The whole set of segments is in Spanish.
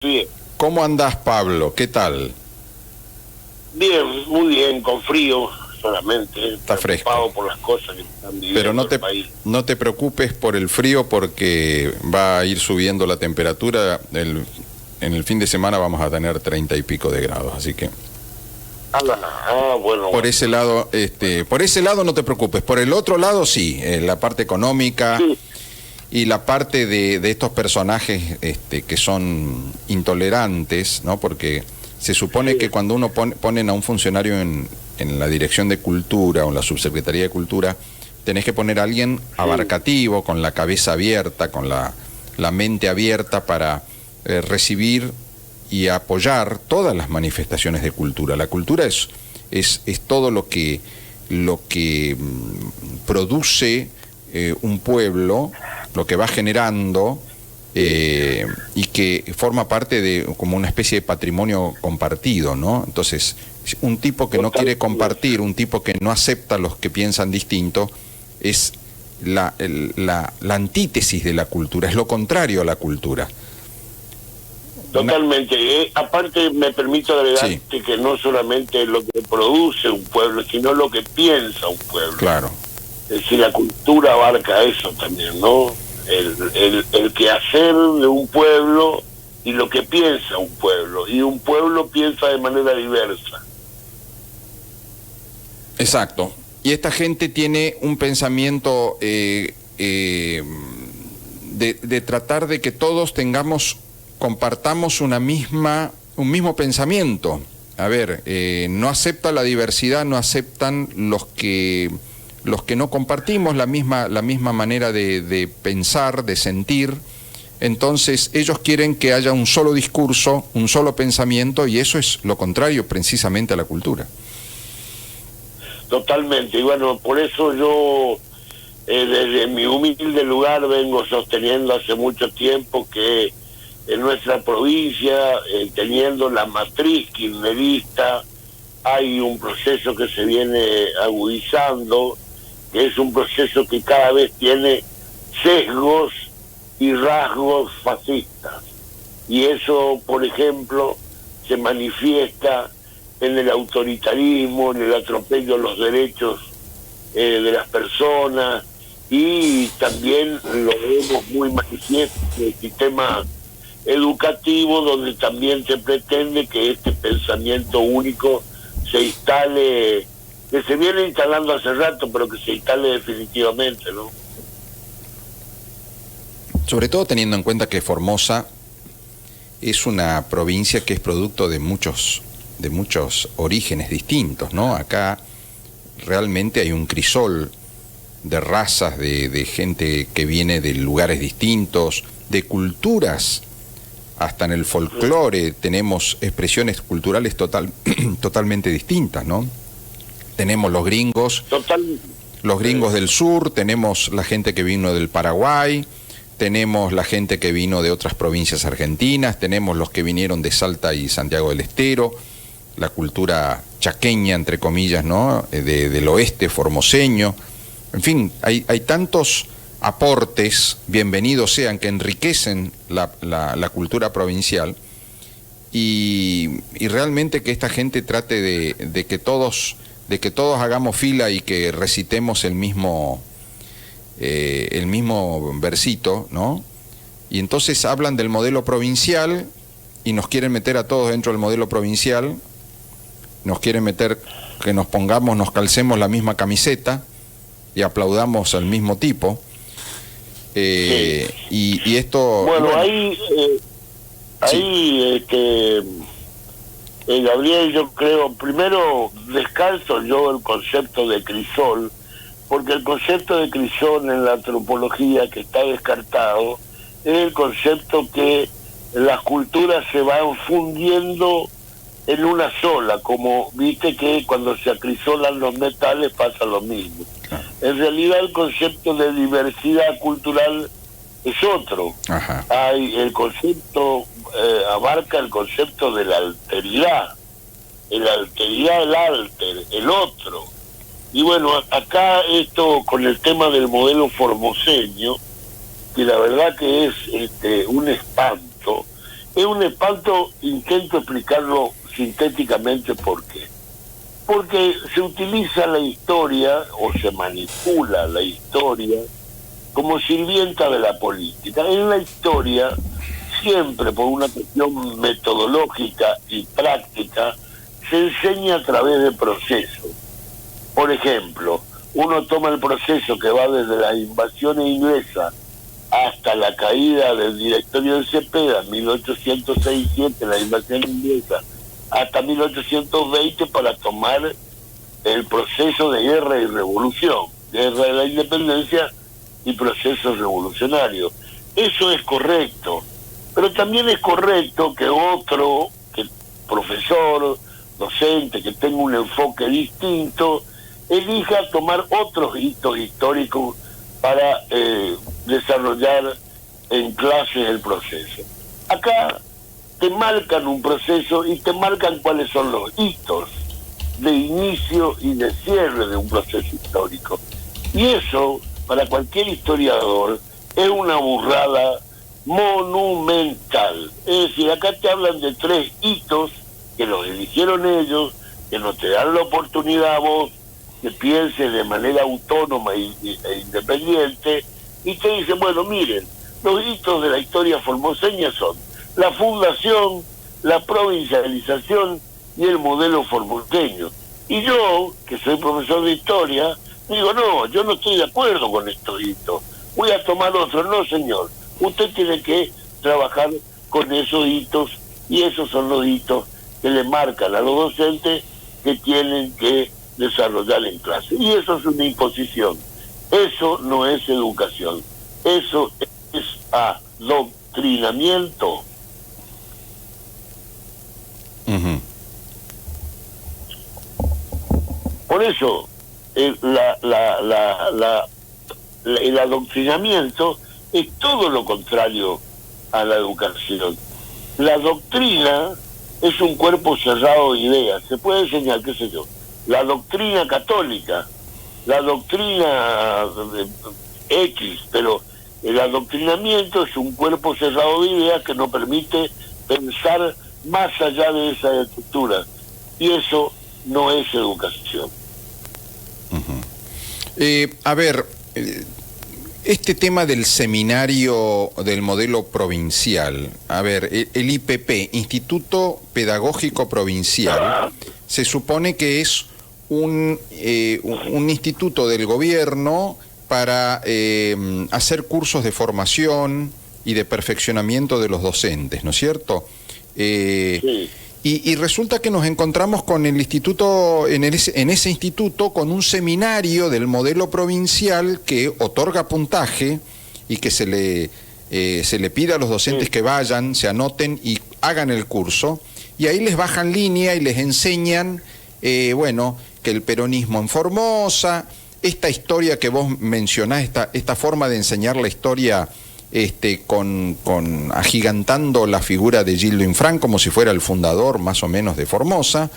Bien, ¿Cómo andás, Pablo? ¿Qué tal? bien, muy bien, con frío solamente, Está preocupado fresco. por las cosas que están Pero viviendo el país. no te preocupes por el frío porque va a ir subiendo la temperatura. En el fin de semana vamos a tener 30 y pico de grados, así que Bueno, por bueno. ese lado, por ese lado no te preocupes. Por el otro lado sí, la parte económica Sí, y la parte de estos personajes que son intolerantes, ¿no? Porque se supone sí, que cuando uno ponen a un funcionario en la Dirección de Cultura o en la Subsecretaría de Cultura, tenés que poner a alguien sí, abarcativo, con la cabeza abierta, con la mente abierta para recibir y apoyar todas las manifestaciones de cultura. La cultura es todo lo que produce un pueblo, lo que va generando y que forma parte de como una especie de patrimonio compartido, ¿no? Entonces, un tipo que no quiere totalmente, compartir, un tipo que no acepta a los que piensan distinto, es la antítesis de la cultura, es lo contrario a la cultura. Una, totalmente. Aparte, me permito sí, agregarte que no solamente lo que produce un pueblo, sino lo que piensa un pueblo. claro. Es decir, la cultura abarca eso también, ¿no? El quehacer de un pueblo y lo que piensa un pueblo. Y un pueblo piensa de manera diversa. Exacto. Y esta gente tiene un pensamiento de tratar de que todos compartamos un mismo pensamiento. A ver, no acepta la diversidad, no aceptan los que no compartimos la misma manera de pensar, de sentir. Entonces ellos quieren que haya un solo discurso, un solo pensamiento, y eso es lo contrario precisamente a la cultura. Totalmente. Y bueno, por eso yo, desde mi humilde lugar, vengo sosteniendo hace mucho tiempo que en nuestra provincia, teniendo la matriz kirchnerista, hay un proceso que se viene agudizando, que es un proceso que cada vez tiene sesgos y rasgos fascistas. Y eso, por ejemplo, se manifiesta en el autoritarismo, en el atropello a los derechos de las personas, y también lo vemos muy manifiesto en el sistema educativo, donde también se pretende que este pensamiento único se instale, que se viene instalando hace rato, pero que se instale definitivamente, ¿no? Sobre todo teniendo en cuenta que Formosa es una provincia que es producto de muchos orígenes distintos, ¿no? Acá realmente hay un crisol de razas, de gente que viene de lugares distintos, de culturas. Hasta en el folclore tenemos expresiones culturales totalmente distintas, ¿no? Tenemos Total, los eh, gringos del sur, tenemos la gente que vino del Paraguay, tenemos la gente que vino de otras provincias argentinas, tenemos los que vinieron de Salta y Santiago del Estero, la cultura chaqueña, entre comillas, ¿no? Del oeste formoseño. En fin, hay tantos aportes, bienvenidos sean, que enriquecen la cultura provincial y realmente que esta gente trate de que todos hagamos fila y que recitemos el mismo versito, ¿no? Y entonces hablan del modelo provincial y nos quieren meter a todos dentro del modelo provincial, nos quieren meter que nos calcemos la misma camiseta y aplaudamos al mismo tipo. sí. Y esto, Bueno, bueno, sí, Gabriel, yo creo, primero descalzo yo el concepto de crisol, porque el concepto de crisol en la antropología que está descartado es el concepto que las culturas se van fundiendo en una sola, como viste que cuando se acrisolan los metales pasa lo mismo. claro, En realidad el concepto de diversidad cultural es otro. ajá, Hay el concepto, abarca el concepto de la alteridad, el alter, el otro. Y bueno, acá esto con el tema del modelo formoseño, que la verdad que es un espanto, Es un espanto, intento explicarlo sintéticamente por qué. Porque se utiliza la historia o se manipula la historia como sirvienta de la política. En la historia, siempre por una cuestión metodológica y práctica, se enseña a través de procesos. Por ejemplo, uno toma el proceso que va desde las invasiones inglesas hasta la caída del directorio de Cepeda, 1806-7, la invasión inglesa, hasta 1820 para tomar el proceso de guerra y revolución, guerra de la independencia y proceso revolucionario. Eso es correcto, pero también es correcto que otro, que profesor, docente, que tenga un enfoque distinto, elija tomar otros hitos históricos para desarrollar en clases el proceso. Acá te marcan un proceso y te marcan cuáles son los hitos de inicio y de cierre de un proceso histórico. Y eso, para cualquier historiador, es una burrada monumental. Es decir, acá te hablan de 3 hitos que los eligieron ellos, que no te dan la oportunidad a vos que pienses de manera autónoma e independiente, y te dicen, bueno, miren, los hitos de la historia formoseña son la fundación, la provincialización y el modelo formoseño. Y yo, que soy profesor de historia, digo, no, yo no estoy de acuerdo con estos hitos, voy a tomar otro. No, señor, usted tiene que trabajar con esos hitos, y esos son los hitos que le marcan a los docentes que tienen que desarrollar en clase. Y eso es una imposición, eso no es educación, eso es adoctrinamiento. Uh-huh. Por eso el adoctrinamiento es todo lo contrario a la educación. La doctrina es un cuerpo cerrado de ideas, se puede enseñar, qué sé yo, la doctrina católica, la doctrina X, pero el adoctrinamiento es un cuerpo cerrado de ideas que no permite pensar más allá de esa estructura, y eso no es educación. Uh-huh. A ver, este tema del seminario del modelo provincial, a ver, el IPP, Instituto Pedagógico Provincial, se supone que es un instituto del gobierno para hacer cursos de formación y de perfeccionamiento de los docentes, ¿no es cierto? Sí. Y resulta que nos encontramos con el instituto, en ese instituto, con un seminario del modelo provincial que otorga puntaje y que se le pide a los docentes que vayan, se anoten y hagan el curso, y ahí les bajan línea y les enseñan, bueno, que el peronismo en Formosa, esta historia que vos mencionás, esta forma de enseñar la historia con agigantando la figura de Gildo Infrán como si fuera el fundador más o menos de Formosa,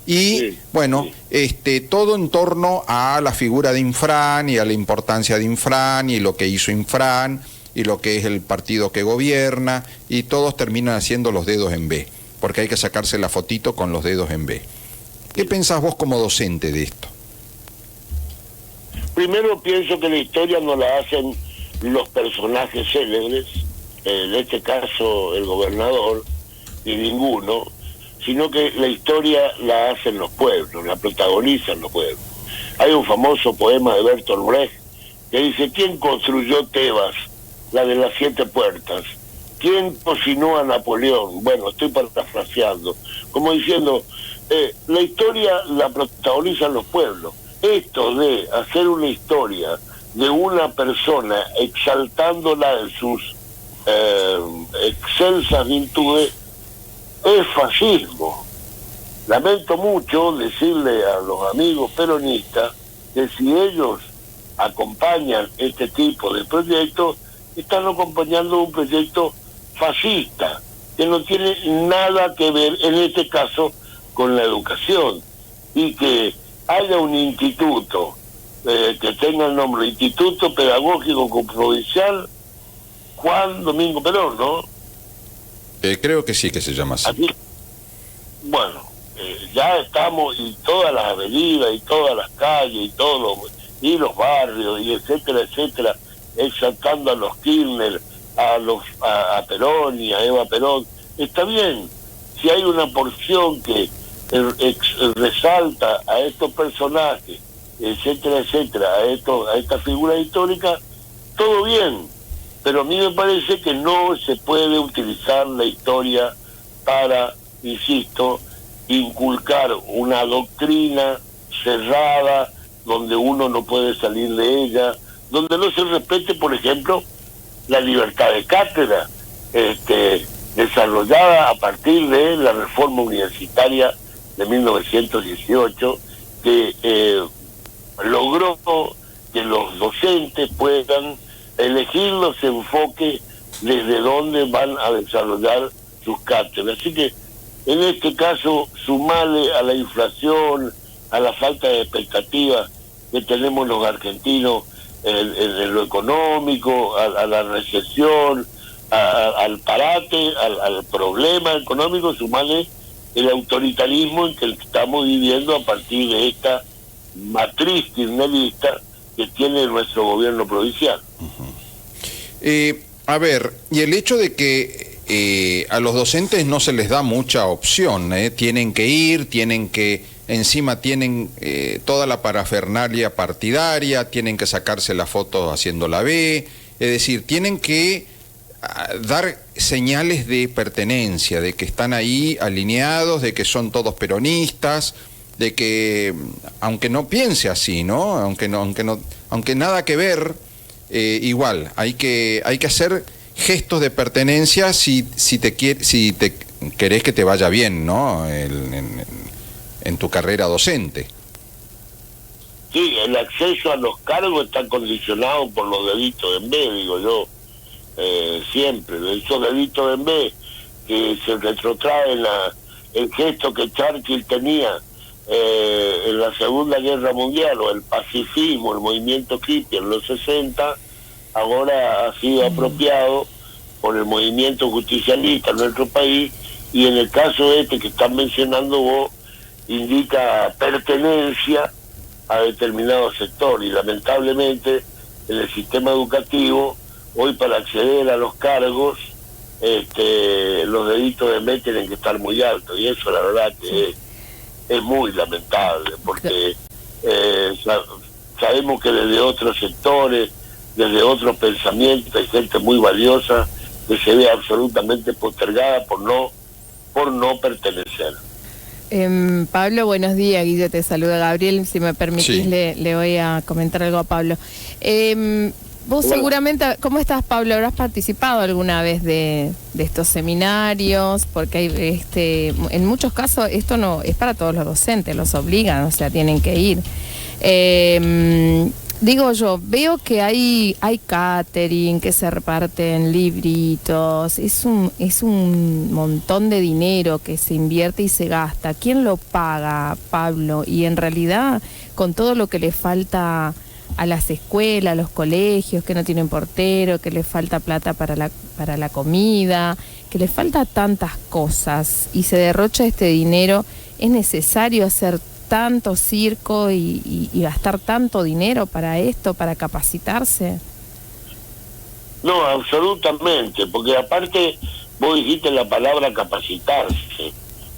y Sí, bueno, sí. todo en torno a la figura de Infrán y a la importancia de Infrán y lo que hizo Infrán y lo que es el partido que gobierna, y todos terminan haciendo los dedos en B, porque hay que sacarse la fotito con los dedos en B. ¿Qué pensás vos como docente de esto? Primero, pienso que la historia no la hacen los personajes célebres, en este caso el gobernador, ni ninguno, sino que la historia la hacen los pueblos, la protagonizan los pueblos. Hay un famoso poema de Bertolt Brecht que dice: ¿quién construyó Tebas, la de las 7 puertas? ¿Quién cocinó a Napoleón? Bueno, estoy parafraseando, como diciendo, la historia la protagonizan los pueblos. Esto de hacer una historia de una persona exaltándola en sus excelsas virtudes es fascismo. Lamento mucho decirle a los amigos peronistas que si ellos acompañan este tipo de proyectos, están acompañando un proyecto fascista que no tiene nada que ver en este caso con la educación. Y que haya un instituto que tenga el nombre Instituto Pedagógico Provincial Juan Domingo Perón, ¿no? Creo que sí que se llama así. Así, bueno, ya estamos, y todas las avenidas, y todas las calles, y los barrios, y etcétera, etcétera, exaltando a los Kirchner, a Perón y a Eva Perón. Está bien, si hay una porción que resalta a estos personajes, etcétera, etcétera, a esta figura histórica, todo bien, pero a mí me parece que no se puede utilizar la historia para, insisto, inculcar una doctrina cerrada donde uno no puede salir de ella, donde no se respete, por ejemplo, la libertad de cátedra, desarrollada a partir de la reforma universitaria de 1918, que logró que los docentes puedan elegir los enfoques desde donde van a desarrollar sus cátedras. Así que en este caso, sumarle a la inflación, a la falta de expectativas que tenemos los argentinos en lo económico, a la recesión, al parate, al problema económico, sumarle el autoritarismo en que estamos viviendo a partir de esta matriz kirchnerista que tiene nuestro gobierno provincial. A ver, y el hecho de que a los docentes no se les da mucha opción, tienen que ir, encima tienen toda la parafernalia partidaria, tienen que sacarse la foto haciendo la B, es decir, tienen que dar señales de pertenencia, de que están ahí alineados, de que son todos peronistas, de que, aunque no piense así, ¿no? Aunque nada que ver, igual, hay que hacer gestos de pertenencia si te querés que te vaya bien, ¿no? En tu carrera docente. Sí, el acceso a los cargos está condicionado por los delitos en B, digo yo, siempre. Esos delitos en B que se retrotraen el gesto que Churchill tenía en la Segunda Guerra Mundial, o el pacifismo, el movimiento hippie en los 60, ahora ha sido apropiado por el movimiento justicialista en nuestro país, y en el caso que están mencionando vos, indica pertenencia a determinado sector, y lamentablemente en el sistema educativo hoy, para acceder a los cargos, los delitos de B tienen que estar muy altos, y eso la verdad que es muy lamentable, porque sabemos que desde otros sectores, desde otros pensamientos, hay gente muy valiosa que se ve absolutamente postergada por no pertenecer. Pablo, buenos días. Guille, te saluda Gabriel. Si me permitís, sí, le voy a comentar algo a Pablo. Vos seguramente, ¿cómo estás, Pablo? ¿Habrás participado alguna vez de estos seminarios? Porque hay, en muchos casos esto no es para todos los docentes, los obligan, o sea, tienen que ir. Digo yo, veo que hay catering, que se reparten libritos, es un montón de dinero que se invierte y se gasta. ¿Quién lo paga, Pablo? Y en realidad, con todo lo que le falta a las escuelas, a los colegios, que no tienen portero, que les falta plata para la comida, que les falta tantas cosas y se derrocha este dinero, ¿es necesario hacer tanto circo y gastar tanto dinero para esto, para capacitarse? No, absolutamente, porque aparte vos dijiste la palabra capacitarse,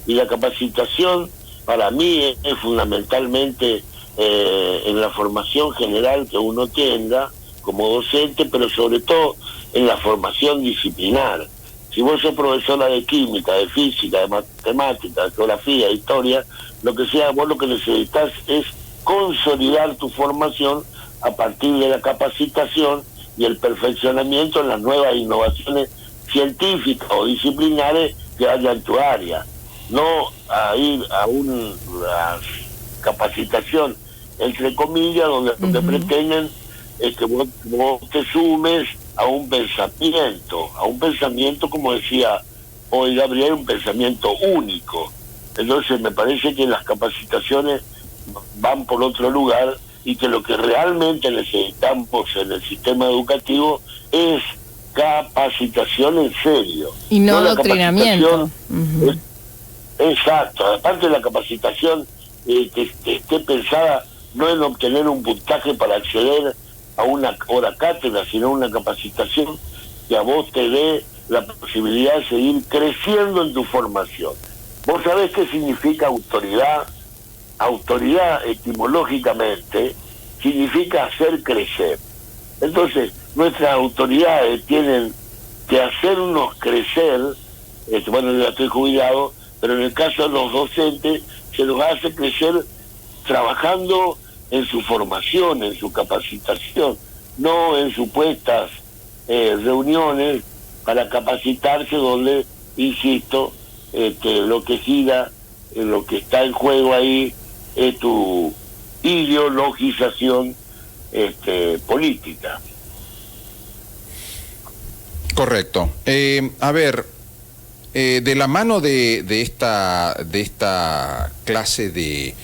y la capacitación para mí es fundamentalmente en la formación general que uno tenga como docente, pero sobre todo en la formación disciplinar. Si vos sos profesora de química, de física, de matemática, de geografía, de historia, lo que sea, vos lo que necesitas es consolidar tu formación a partir de la capacitación y el perfeccionamiento en las nuevas innovaciones científicas o disciplinares que haya en tu área. No a ir a una capacitación, entre comillas, donde lo que pretenden es que vos te sumes a un pensamiento, como decía hoy Gabriel, un pensamiento único. Entonces me parece que las capacitaciones van por otro lugar, y que lo que realmente necesitamos en el sistema educativo es capacitación en serio. Y no la adoctrinamiento. capacitación, exacto, aparte de la capacitación que esté pensada no en obtener un puntaje para acceder a una hora cátedra, sino una capacitación que a vos te dé la posibilidad de seguir creciendo en tu formación. ¿Vos sabés qué significa autoridad? Autoridad, etimológicamente, significa hacer crecer. Entonces, nuestras autoridades tienen que hacernos crecer, bueno, yo ya estoy jubilado, pero en el caso de los docentes, se los hace crecer trabajando en su formación, en su capacitación, no en supuestas reuniones para capacitarse donde, insisto, lo que gira, lo que está en juego ahí es tu ideologización política. Correcto. A ver, de la mano de esta clase de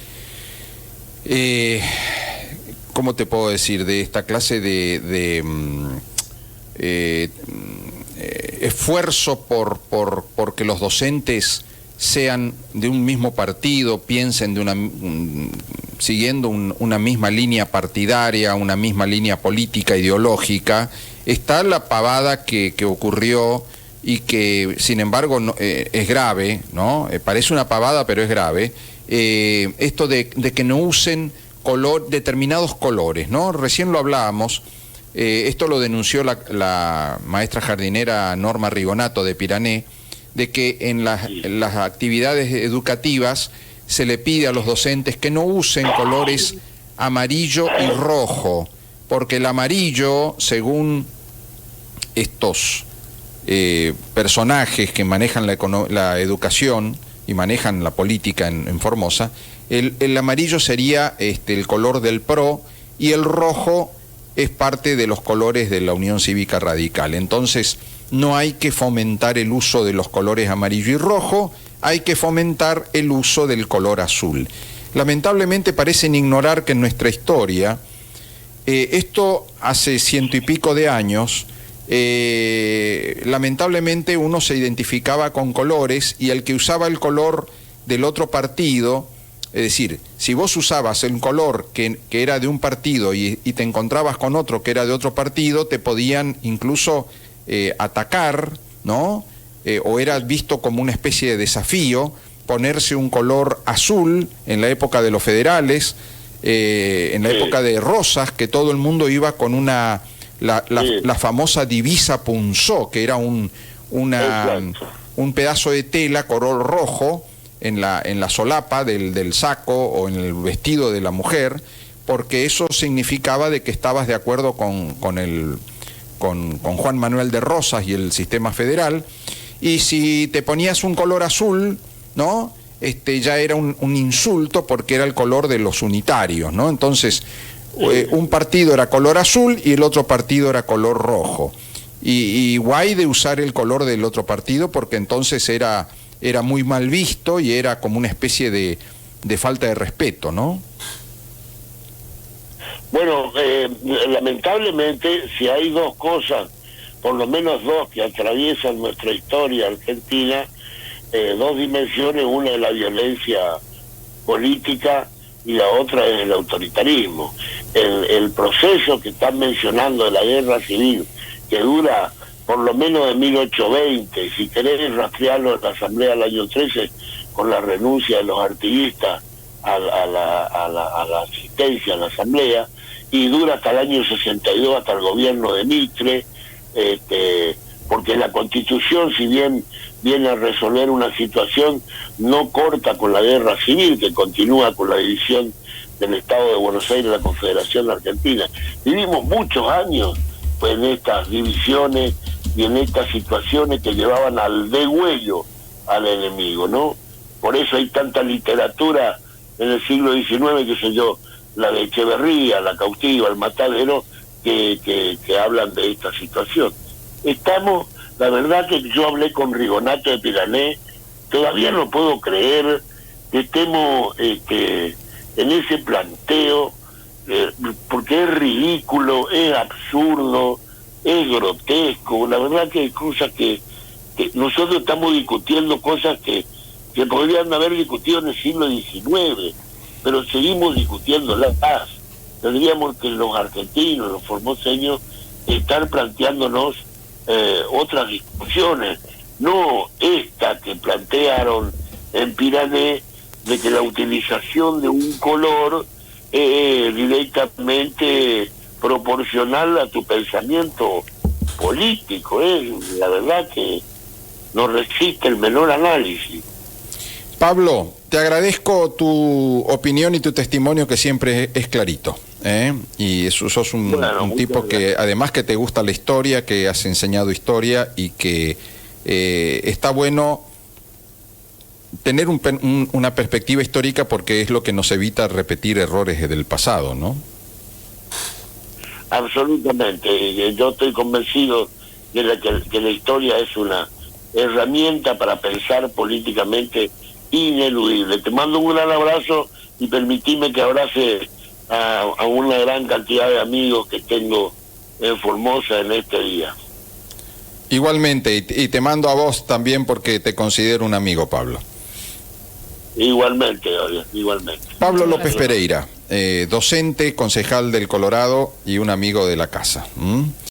¿cómo te puedo decir? De esta clase de esfuerzo por que los docentes sean de un mismo partido, piensen siguiendo una misma línea partidaria, una misma línea política, ideológica, está la pavada que ocurrió y que, sin embargo, es grave, ¿no? Parece una pavada, pero es grave. Esto de que no usen determinados colores, ¿no? Recién lo hablábamos. Esto lo denunció la maestra jardinera Norma Rigonato de Pirané, de que en las actividades educativas se le pide a los docentes que no usen colores amarillo y rojo, porque el amarillo, según estos personajes que manejan la educación y manejan la política en Formosa, el amarillo sería el color del PRO y el rojo es parte de los colores de la Unión Cívica Radical. Entonces, no hay que fomentar el uso de los colores amarillo y rojo, hay que fomentar el uso del color azul. Lamentablemente parecen ignorar que en nuestra historia, esto hace 100 y pico de años, lamentablemente uno se identificaba con colores y el que usaba el color del otro partido, es decir, si vos usabas el color que era de un partido y te encontrabas con otro que era de otro partido, te podían incluso atacar, ¿no? O era visto como una especie de desafío ponerse un color azul en la época de los federales, en la época de Rosas, que todo el mundo iba con la famosa divisa punzó, que era un pedazo de tela color rojo en la solapa del saco o en el vestido de la mujer, porque eso significaba de que estabas de acuerdo con Juan Manuel de Rosas y el sistema federal, y si te ponías un color azul, ¿no? Ya era un insulto porque era el color de los unitarios, ¿no? Entonces, un partido era color azul y el otro partido era color rojo. Y guay de usar el color del otro partido porque entonces era muy mal visto y era como una especie de falta de respeto, ¿no? Bueno, lamentablemente, si hay dos cosas, por lo menos dos, que atraviesan nuestra historia argentina, dos dimensiones, una es la violencia política y la otra es el autoritarismo. El proceso que están mencionando de la guerra civil, que dura por lo menos de 1820, si querés rastrearlo en la Asamblea del año 13, con la renuncia de los artiguistas a la asistencia a la Asamblea, y dura hasta el año 62, hasta el gobierno de Mitre, porque la Constitución, si bien viene a resolver una situación, no corta con la guerra civil, que continúa con la división del Estado de Buenos Aires, la Confederación Argentina. Vivimos muchos años pues en estas divisiones y en estas situaciones que llevaban al degüello al enemigo, ¿no? Por eso hay tanta literatura en el siglo XIX, qué sé yo, la de Echeverría, la Cautiva, el Matadero, que hablan de esta situación. Estamos, la verdad que yo hablé con Rigonato de Pirané, todavía no puedo creer que estemos en ese planteo, porque es ridículo, es absurdo, es grotesco. La verdad que hay cosas que nosotros estamos discutiendo cosas que podrían haber discutido en el siglo XIX, pero seguimos discutiendo la paz. Tendríamos que los argentinos, los formoseños, estar planteándonos otras discusiones, no esta que plantearon en Pirané, de que la utilización de un color es directamente proporcional a tu pensamiento político. La verdad que no resiste el menor análisis. Pablo, te agradezco tu opinión y tu testimonio, que siempre es clarito, y sos un tipo que, además, que te gusta la historia, que has enseñado historia, y que está bueno tener una perspectiva histórica, porque es lo que nos evita repetir errores del pasado, ¿no? Absolutamente. Yo estoy convencido de que la historia es una herramienta para pensar políticamente ineludible. Te mando un gran abrazo y permitime que abrace a una gran cantidad de amigos que tengo en Formosa en este día. Igualmente, y te mando a vos también, porque te considero un amigo, Pablo. Igualmente. Pablo López Pereira, docente, concejal del Colorado y un amigo de la casa.